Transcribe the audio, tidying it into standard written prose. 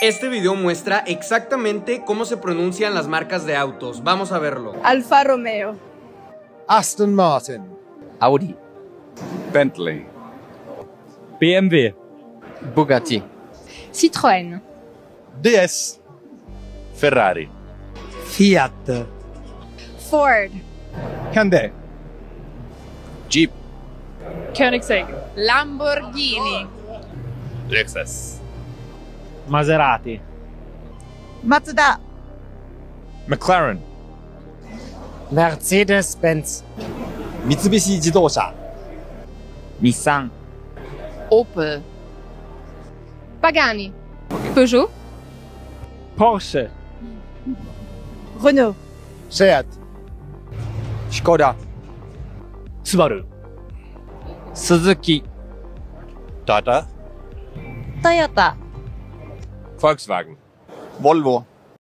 Este video muestra exactamente cómo se pronuncian las marcas de autos. Vamos a verlo. Alfa Romeo. Aston Martin. Audi. Bentley. BMW. Bugatti. Citroën. DS. Ferrari. Fiat. Ford. Hyundai. Jeep. Koenigsegg. Lamborghini. Lexus. Maserati. Mazda. McLaren. Mercedes-Benz. 三菱自動車。日産。Opel. Pagani. Peugeot. Porsche. Renault. Seat. Skoda. Subaru. Suzuki. Tata. Toyota. Volkswagen. Volvo.